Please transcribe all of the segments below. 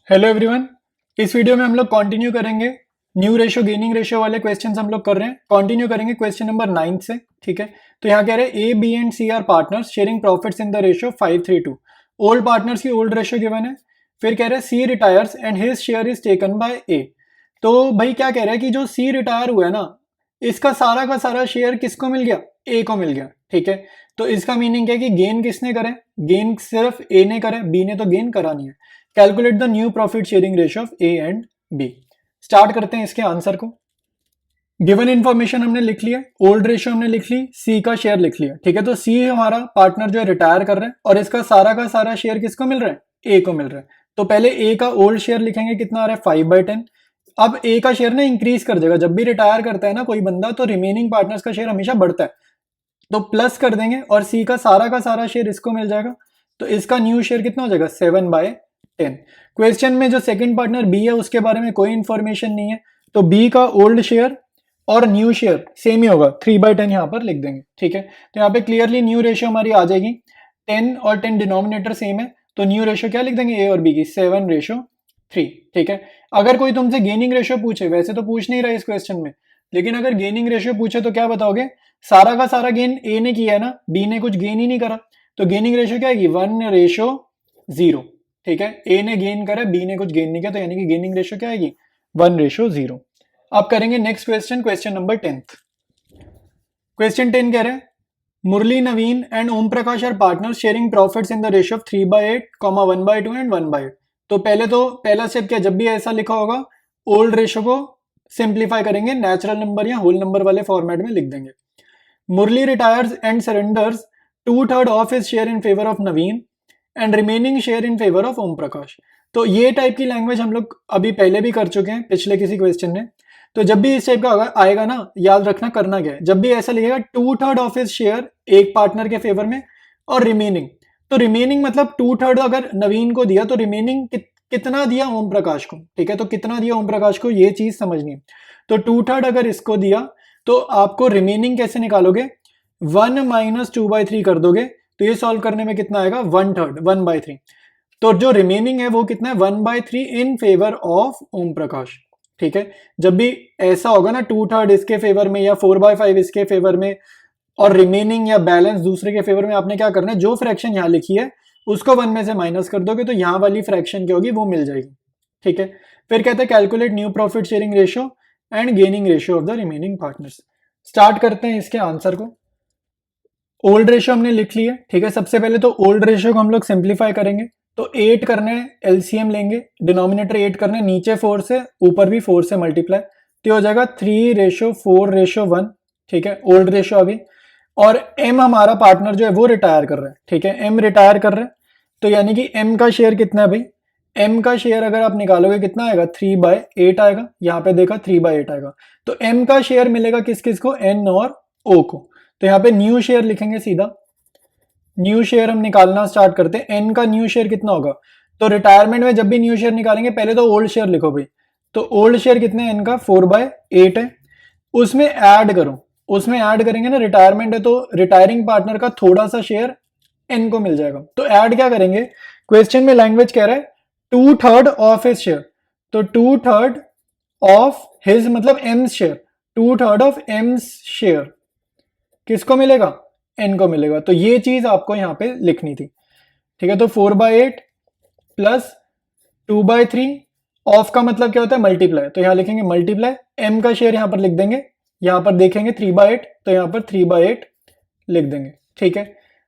Hello everyone. इस video में हम लोग कंटिन्यू करेंगे न्यू रेशो गेनिंग रेशो वाले क्वेश्चंस हम लोग कर रहे हैं। कंटिन्यू करेंगे क्वेश्चन नंबर 9 से। ठीक है, तो यहाँ कह रहे हैं A B and C are partners sharing profits in the ratio 5:3:2। Old partners की ओल्ड रेशो गिवन है। फिर कह रहे हैं C retires and his share is taken by A. तो भाई क्या कह रहा है कि जो सी रिटायर हुआ है ना, इसका सारा का सारा शेयर किसको मिल गया? ए को मिल गया। ठीक है, तो इसका मीनिंग क्या है कि गेन किसने करे? गेन सिर्फ ए ने करे, बी ने तो गेन करा नहीं है। Calculate the new profit sharing ratio of A and B. Start करते हैं इसके आंसर को। गिवन इन्फॉर्मेशन हमने लिख लिया, ओल्ड रेशियो हमने लिख ली, सी का शेयर लिख लिया। ठीक है, तो सी हमारा पार्टनर जो है रिटायर कर रहा है और इसका सारा का सारा शेयर किसको मिल रहा है? ए को मिल रहा है। तो पहले ए का ओल्ड शेयर लिखेंगे, कितना आ रहा है? 5/10। अब ए का शेयर ना इंक्रीज कर देगा, जब भी रिटायर करता है ना कोई बंदा तो रिमेनिंग पार्टनर्स का शेयर हमेशा बढ़ता है, तो प्लस कर देंगे और सी का सारा शेयर इसको मिल जाएगा। तो इसका न्यू शेयर कितना हो जाएगा? 7/10। क्वेश्चन में जो सेकंड पार्टनर बी है उसके बारे में कोई इंफॉर्मेशन नहीं है, तो बी का ओल्ड शेयर और न्यू शेयर सेम ही होगा, 3/10 यहां पर लिख देंगे। ठीक है, तो यहाँ पे क्लियरली न्यू रेशियो हमारी आ जाएगी। 10 और 10 डिनोमिनेटर सेम है, तो न्यू रेशियो क्या लिख देंगे? ए और बी की 7:3। ठीक है, अगर कोई तुमसे गेनिंग रेशियो पूछे, वैसे तो पूछ नहीं रहा इस क्वेश्चन में, लेकिन अगर गेनिंग रेशियो पूछे तो क्या बताओगे? सारा का सारा गेन ए ने किया है ना, बी ने कुछ गेन ही नहीं करा, तो गेनिंग रेशियो क्या आएगी? 1:0। ठीक है, ए ने गेन करा, बी ने कुछ गेन नहीं किया, तो यानी कि गेनिंग रेशियो क्या आएगी? 1:0। अब करेंगे next question, question number 10। Question 10 कह रहे हैं Murali Naveen and Om Prakash are partner sharing profits in the ratio of 3/8, 1/2 and 1/8। तो पहला स्टेप क्या? जब भी ऐसा लिखा होगा ओल्ड रेशियो को सिंप्लीफाई करेंगे, नेचुरल नंबर या होल नंबर वाले फॉर्मेट में लिख देंगे। Murali retires and surrenders 2/3 of his share in favour of Naveen and remaining share in favour of Om Prakash. तो ये टाइप की लैंग्वेज हम लोग अभी पहले भी कर चुके हैं पिछले किसी क्वेश्चन में। तो जब भी इस टाइप का आएगा ना, याद रखना करना क्या है। जब भी ऐसा लिखेगा 2/3 ऑफ हिज शेयर एक पार्टनर के फेवर में और रिमेनिंग, तो रिमेनिंग मतलब 2/3 अगर नवीन को दिया तो रिमेनिंग कितना दिया ओम प्रकाश को। ठीक है, तो कितना दिया ओम प्रकाश को ये चीज समझनी है। तो 2/3 अगर इसको दिया तो आपको रिमेनिंग कैसे निकालोगे? 1 - 2/3 कर दोगे, तो ये सॉल्व करने में कितना आएगा? 1/3, 1/3। तो जो रिमेनिंग है वो कितना है? 1/3 इन फेवर ऑफ ओम प्रकाश। ठीक है, जब भी ऐसा होगा ना 2/3 इसके फेवर में या 4/5 इसके फेवर में और रिमेनिंग या बैलेंस दूसरे के फेवर में, आपने क्या करना है? जो फ्रैक्शन यहाँ लिखी है उसको 1 में से माइनस कर दोगे, तो यहाँ वाली फ्रैक्शन क्या होगी? वो मिल जाएगी। ठीक है, फिर कहते हैं calculate new profit sharing ratio and gaining ratio of the remaining partners. Start करते हैं इसके आंसर को। ओल्ड रेशियो हमने लिख लिया। ठीक है, सबसे पहले तो ओल्ड रेशियो को हम लोग सिंप्लीफाई करेंगे, तो 8 करने एलसीएम लेंगे, डिनोमिनेटर 8 करने, नीचे 4 से ऊपर भी 4 से मल्टीप्लाई, तो हो जाएगा 3:4:1। ठीक है, ओल्ड रेशियो आ गई। और एम हमारा पार्टनर जो है वो रिटायर कर रहा है। ठीक है, एम रिटायर कर रहा है, तो यानी कि एम का शेयर कितना है भाई? एम का शेयर अगर आप निकालोगे कितना आएगा? 3/8 आएगा। यहाँ पे देखा 3/8 आएगा, तो एम का शेयर मिलेगा किस किस को? एन और ओ को। तो यहाँ पे न्यू शेयर लिखेंगे सीधा। न्यू शेयर हम निकालना स्टार्ट करते हैं। एन का न्यू शेयर कितना होगा? तो रिटायरमेंट में जब भी न्यू शेयर निकालेंगे पहले तो ओल्ड शेयर लिखो भाई। तो ओल्ड शेयर कितने? एन का 4/8 है। उसमें ऐड करो, उसमें ऐड करेंगे ना, रिटायरमेंट है तो रिटायरिंग पार्टनर का थोड़ा सा शेयर एन को मिल जाएगा। तो ऐड क्या करेंगे? क्वेश्चन में लैंग्वेज कह रहा है 2/3 ऑफ हिज शेयर, तो 2/3 ऑफ हिज मतलब M share, 2/3 of M share किसको मिलेगा? एन को मिलेगा। तो ये चीज आपको यहां पे लिखनी थी। ठीक है, तो 4/8 प्लस 2/3 ऑफ का मतलब क्या होता है? मल्टीप्लाई, तो यहां लिखेंगे मल्टीप्लाई। एम का शेयर यहां पर लिख देंगे, यहां पर देखेंगे 3/8, तो यहां पर 3/8 लिख देंगे। ठीक है,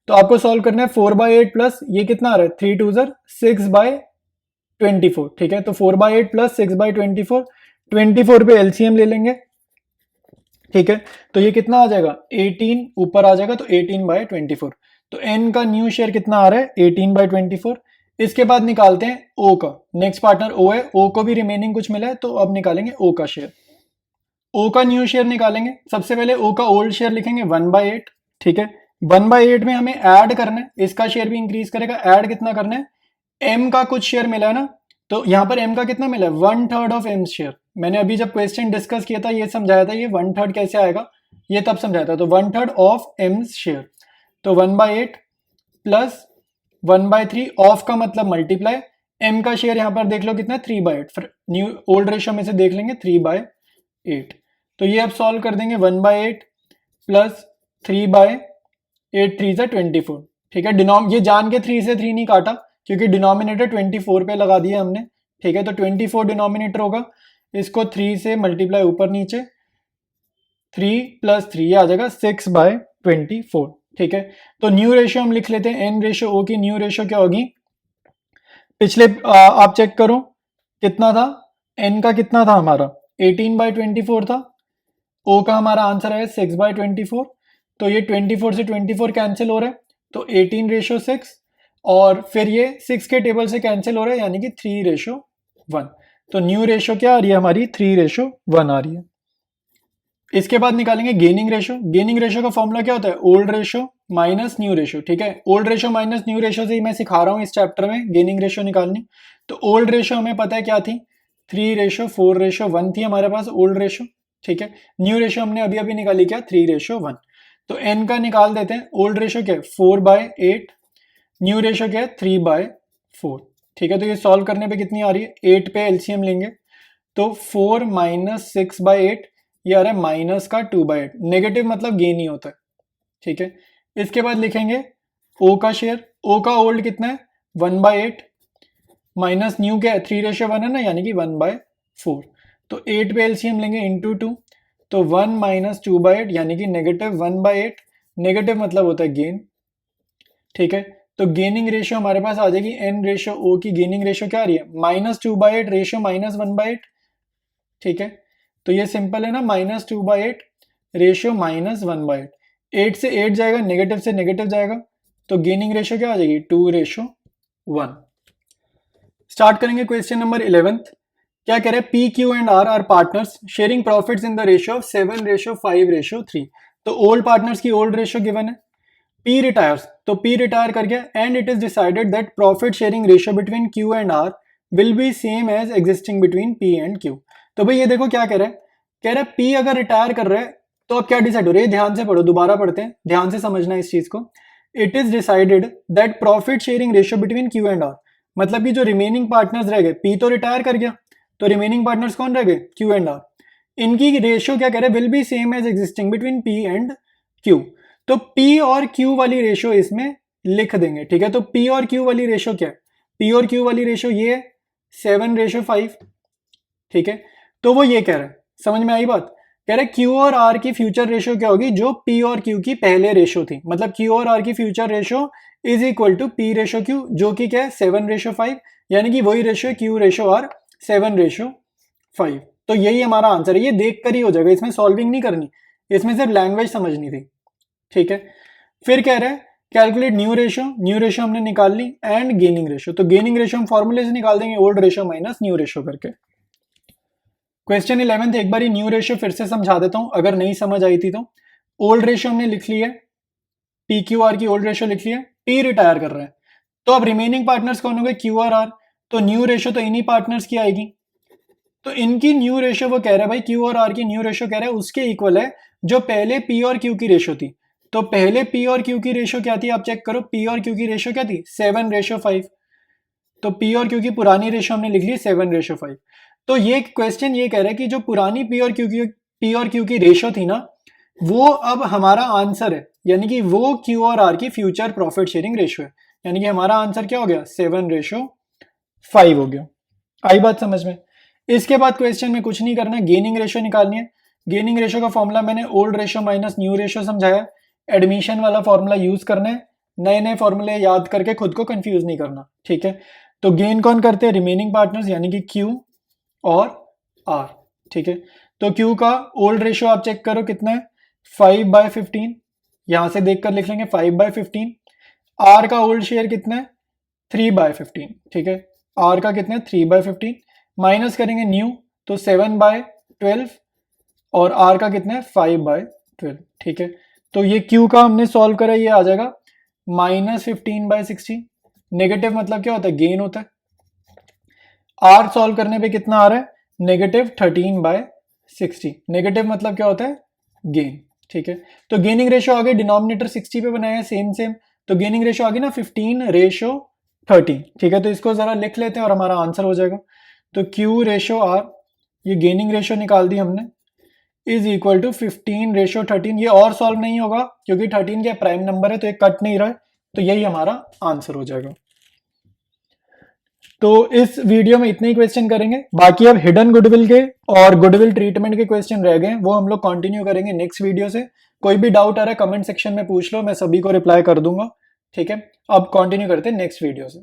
तो आपको सॉल्व करना है 4/8 प्लस ये कितना आ रहा है? 3×2 6/24। ठीक है, तो 4/8 प्लस 6/24, 24 पे एलसीएम ले लेंगे। ठीक है, तो ये कितना आ जाएगा? 18 ऊपर आ जाएगा, तो 18/24। तो एन का न्यू शेयर कितना आ रहा है? 18/24। इसके बाद निकालते हैं ओ का। नेक्स्ट पार्टनर ओ है, ओ को भी रिमेनिंग कुछ मिला है, तो अब निकालेंगे ओ का शेयर। ओ का न्यू शेयर निकालेंगे, सबसे पहले ओ का ओल्ड शेयर लिखेंगे 1/8। ठीक है, 1/8 में हमें ऐड करना है, इसका शेयर भी इंक्रीज करेगा। ऐड कितना करना है? एम का कुछ शेयर मिला है ना, तो यहां पर एम का कितना मिला है? 1/3 ऑफ एम शेयर। मैंने अभी जब क्वेश्चन डिस्कस किया था ये समझाया था, ये 1/3 कैसे आएगा ये तब समझाया था। तो 1/3 ऑफ एम शेयर, तो 1/8 प्लस 1/3 ऑफ का मतलब मल्टीप्लाई, m का शेयर यहाँ पर देख लो कितना है 3/8, न्यू ओल्ड रेशियो में से देख लेंगे 3/8। तो ये अब सॉल्व कर देंगे 1/8 प्लस 3/8, 3 से 24। ठीक है, ये जान के 3 से 3 नहीं काटा क्योंकि डिनोमिनेटर 24 पे लगा दिया हमने। ठीक है, तो 24 डिनोमिनेटर होगा, इसको 3 से मल्टीप्लाई ऊपर नीचे, 3 प्लस 3 ये आ जाएगा 6/24। ठीक है, तो न्यू रेशियो हम लिख लेते हैं, एन रेशियो ओ की न्यू रेशियो क्या होगी, पिछले आप चेक करो कितना था, एन का कितना था हमारा 18/24 था, ओ का हमारा आंसर है 6/24। तो ये 24 से 24 कैंसिल हो रहा है, तो 18:6, और फिर ये 6 के टेबल से कैंसिल हो रहा है यानी कि 3:1। तो न्यू रेशियो क्या आ रही है हमारी 3:1 आ रही है। इसके बाद निकालेंगे गेनिंग रेशियो। गेनिंग रेशियो का फॉर्मूला क्या होता है, old ratio minus new ratio. ठीक है, old ratio minus new ratio से ही मैं सिखा रहा हूँ इस चैप्टर में गेनिंग रेशियो निकालनी। तो ओल्ड रेशियो हमें पता है क्या थी, 3:4:1 थी हमारे पास ओल्ड रेशियो। ठीक है, न्यू रेशियो हमने अभी अभी निकाली क्या 3:1। तो एन का निकाल देते हैं, ओल्ड रेशियो क्या है 4/8, न्यू रेशियो क्या है 3/4। ठीक है, तो ये सॉल्व करने पे कितनी आ रही है, 8 पे एलसीएम लेंगे तो 4 माइनस 6/8 ये आ रहा है माइनस का 2/8, नेगेटिव मतलब गेन ही होता है। ठीक है, इसके बाद लिखेंगे ओ का शेयर, ओ का ओल्ड कितना है 1/8 माइनस न्यू क्या है 3:1 है ना, यानी कि 1/4। तो 8 पे एलसीएम लेंगे इंटू 2, तो 1 माइनस 2/8 यानी कि नेगेटिव 1/8, नेगेटिव मतलब होता है गेन। ठीक है, तो गेनिंग रेशियो हमारे पास आ जाएगी एन रेशियो ओ की गेनिंग रेशियो क्या आ रही है -2/8 रेशियो -1/8। ठीक है, तो ये सिंपल है ना, -2/8 रेशियो -1/8, 8 से 8 जाएगा, नेगेटिव से नेगेटिव जाएगा, तो गेनिंग रेशियो क्या आ जाएगी 2:1। स्टार्ट करेंगे क्वेश्चन नंबर 11th। क्या कह रहे हैं, P Q and R partners sharing profits in the ratio of 7:5:3। तो ओल्ड पार्टनर्स की ओल्ड रेशियो गिवन है, पी रिटायर्स, तो पी रिटायर कर गया, and it is decided that profit sharing ratio between Q and R will be same as existing between P and Q. तो भाई ये देखो क्या कह रहा है, कह रहा है पी अगर रिटायर कर रहा है तो अब क्या डिसाइड हो रहा है, ध्यान से पढ़ो, दोबारा पढ़ते हैं, ध्यान से समझना इस चीज को। It is decided that profit sharing ratio between Q and R, मतलब कि जो रिमेनिंग पार्टनर्स रह गए, पी तो रिटायर कर गया, तो रिमेनिंग पार्टनर्स कौन रह गए क्यू एंड आर, इनकी रेशियो क्या कह रहे हैं will be same as existing between P and Q. तो पी और क्यू वाली रेशियो इसमें लिख देंगे। ठीक है, तो पी और क्यू वाली रेशियो क्या है, पी और क्यू वाली रेशियो ये है 7:5। ठीक है, तो वो ये कह रहा है, समझ में आई बात, कह रहा है क्यू और आर की फ्यूचर रेशियो क्या होगी जो पी और क्यू की पहले रेशियो थी, मतलब क्यू और आर की future ratio is equal to P ratio Q, जो कि क्या है 7:5, यानी कि वही रेशियो क्यू रेशियो आर 7:5। तो यही हमारा आंसर है, ये देख कर ही हो जाएगा, इसमें सॉल्विंग नहीं करनी, इसमें सिर्फ लैंग्वेज समझनी थी। ठीक है, फिर कह रहे हैं calculate new ratio, new ratio हमने निकाल ली, एंड गेनिंग रेशियो, तो गेनिंग रेशियो हम फॉर्मूले से निकाल देंगे old ratio minus new ratio करके। क्वेश्चन 11th एक बार न्यू रेशियो फिर से समझा देता हूं अगर नहीं समझ आई थी तो। ओल्ड रेशियो हमने लिख ली है, पी क्यू आर की ओल्ड रेशियो लिख ली है, पी रिटायर कर रहा है, तो अब रिमेनिंग पार्टनर्स कौन हो गए क्यू और आर, तो न्यू रेशियो तो इन्हीं पार्टनर्स की आएगी, तो इनकी न्यू रेशियो वो कह रहा है भाई क्यू और आर की न्यू रेशियो कह रहा है उसके इक्वल है जो पहले पी और क्यू की रेशियो थी। तो पहले पी और क्यू की रेशियो क्या थी, आप चेक करो, पी और क्यू की रेशियो क्या थी 7:5, तो पी और क्यू की पुरानी रेशियो हमने लिख ली 7:5। तो ये क्वेश्चन ये कह रहा है कि जो पुरानी पी और क्यू की रेशियो थी ना, वो अब हमारा आंसर है, यानी कि वो क्यू और आर की फ्यूचर प्रॉफिट शेयरिंग रेशियो है, यानी कि हमारा आंसर क्या हो गया 7:5 हो गया। आई बात समझ में। इसके बाद क्वेश्चन में कुछ नहीं करना है, गेनिंग रेशियो निकालनी है। गेनिंग रेशियो का फॉर्मूला मैंने old ratio minus new ratio समझाया, एडमिशन वाला फॉर्मूला यूज करना है, नए नए फॉर्मूले याद करके खुद को कंफ्यूज नहीं करना। ठीक है, तो गेन कौन करते हैं, रिमेनिंग पार्टनर्स यानी कि क्यू और आर। ठीक है, तो क्यू का ओल्ड रेशियो आप चेक करो कितना है 5/15, यहां से देखकर लिख लेंगे 5/15। आर का ओल्ड शेयर कितना है 3/15। ठीक है, आर का कितना है 3/15, माइनस करेंगे न्यू तो 7/12, और आर का कितना है 5/12। ठीक है, तो ये क्यू का हमने सॉल्व करा, ये आ जाएगा -15/60, नेगेटिव मतलब क्या होता है गेन होता है। आर सॉल्व करने पे कितना आ रहा है -13/60, नेगेटिव मतलब क्या होता है गेन। ठीक है, तो गेनिंग रेशियो आ गई, डिनोमिनेटर 60 पे बनाया है सेम, तो गेनिंग रेशियो आ गई ना 15:10। 13, ठीक है। तो इसको जरा लिख लेते हैं और हमारा आंसर हो जाएगा। तो Q रेशो R, ये गेनिंग रेशो निकाल दी हमने, इज इक्वल टू 15 रेशो 13। ये और सॉल्व नहीं होगा क्योंकि 13 क्या प्राइम नंबर है, तो ये कट नहीं रहा है, तो यही हमारा आंसर हो जाएगा। तो इस वीडियो में इतने ही क्वेश्चन करेंगे, बाकी अब हिडन गुडविल के और गुडविल ट्रीटमेंट के क्वेश्चन रह गए, वो हम लोग कंटिन्यू करेंगे नेक्स्ट वीडियो से। कोई भी डाउट आ रहा है कमेंट सेक्शन में पूछ लो, मैं सभी को रिप्लाई कर दूंगा, ठीक है। अब कंटिन्यू करते हैं नेक्स्ट वीडियो से।